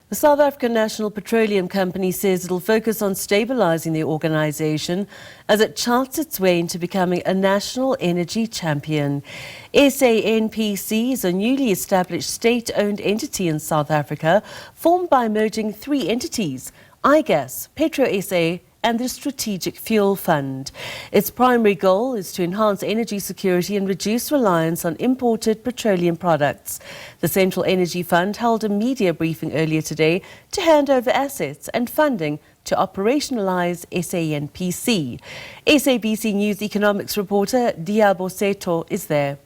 The South African National Petroleum Company says it'll focus on stabilising the organisation as it charts its way into becoming a national energy champion. SANPC is a newly established state-owned entity in South Africa, formed by merging three entities: iGas, PetroSA and the Strategic Fuel Fund. Its primary goal is to enhance energy security and reduce reliance on imported petroleum products. The Central Energy Fund held a media briefing earlier today to hand over assets and funding to operationalise SANPC. SABC News economics reporter Liabo Setho is there.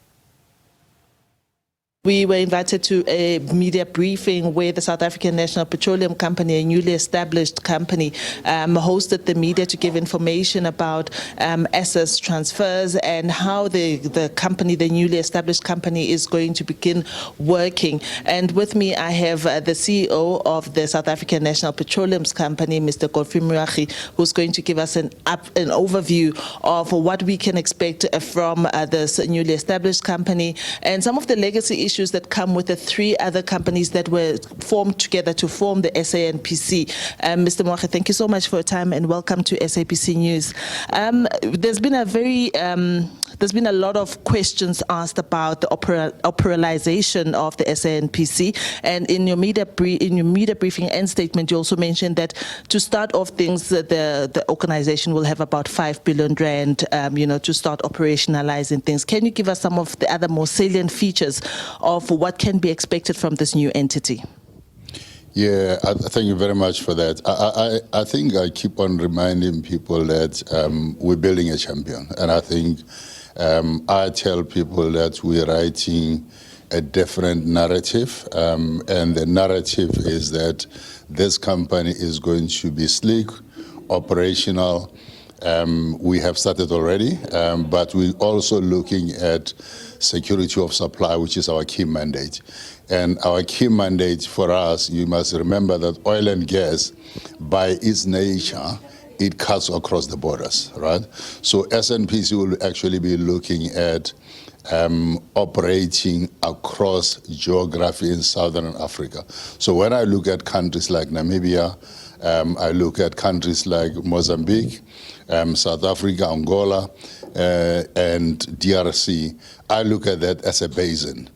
We were invited to a media briefing where the South African National Petroleum Company, a newly established company, hosted the media to give information about assets transfers and how the company, the newly established company, is going to begin working. And with me, I have the CEO of the South African National Petroleum Company, Mr. Godfrey Moagi, who's going to give us an overview of what we can expect from this newly established company and some of the legacy issues that come with the three other companies that were formed together to form the SANPC. Mr. Moagi, thank you so much for your time and welcome to SABC News. There's been a lot of questions asked about the operationalization of the SANPC, and in your media briefing and statement, you also mentioned that to start off things, the organization will have about 5 billion rand, to start operationalizing things. Can you give us some of the other more salient features of what can be expected from this new entity? Yeah, thank you very much for that. I think I keep on reminding people that we're building a champion, and I think I tell people that we're writing a different narrative, and the narrative is that this company is going to be sleek, operational. We have started already, but we're also looking at security of supply, which is our key mandate. And our key mandate for us, you must remember that oil and gas, by its nature, it cuts across the borders, right? So SANPC will actually be looking at operating across geography in Southern Africa. So when I look at countries like Namibia, I look at countries like Mozambique, South Africa, Angola, and DRC, I look at that as a basin.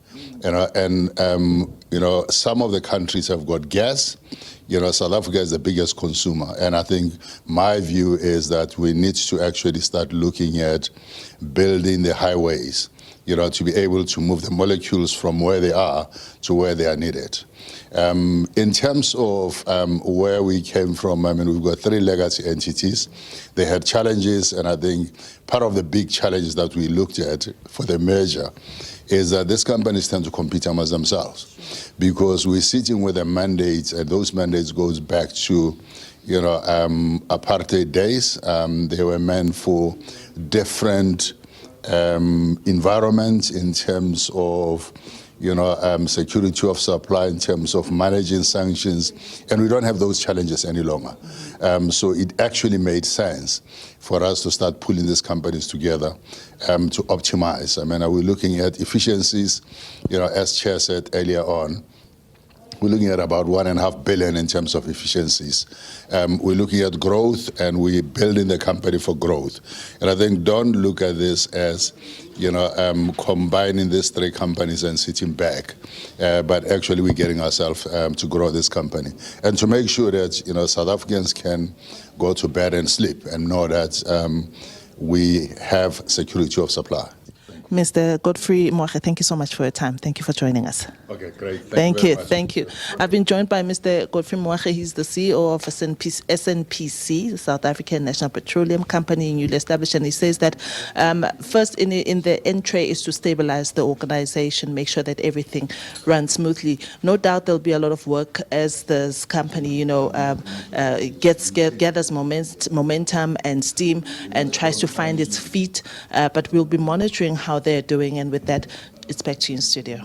Some of the countries have got gas. South Africa is the biggest consumer, and I think my view is that we need to actually start looking at building the highways, to be able to move the molecules from where they are to where they are needed. In terms of where we came from, we've got three legacy entities. They had challenges, and I think part of the big challenges that we looked at for the merger is that these companies tend to compete amongst themselves because we're sitting with a mandate, and those mandates goes back to, apartheid days. They were meant for different environments in terms of security of supply, in terms of managing sanctions, and we don't have those challenges any longer. So it actually made sense for us to start pulling these companies together to optimize. Are we looking at efficiencies? As Chair said earlier on, we're looking at about 1.5 billion in terms of efficiencies. We're looking at growth, and we're building the company for growth. And I think don't look at this as, combining these three companies and sitting back, but actually we're getting ourselves to grow this company and to make sure that, South Africans can go to bed and sleep and know that we have security of supply. Mr. Godfrey Moagi, thank you so much for your time. Thank you for joining us. Okay, great. Thank you. I've been joined by Mr. Godfrey Moagi. He's the CEO of SANPC, the South African National Petroleum Company, newly established, and he says that first in the entry is to stabilize the organization, make sure that everything runs smoothly. No doubt there'll be a lot of work as this company, gathers momentum and steam and tries to find its feet, but we'll be monitoring how they're doing, and with that, it's back to you in studio.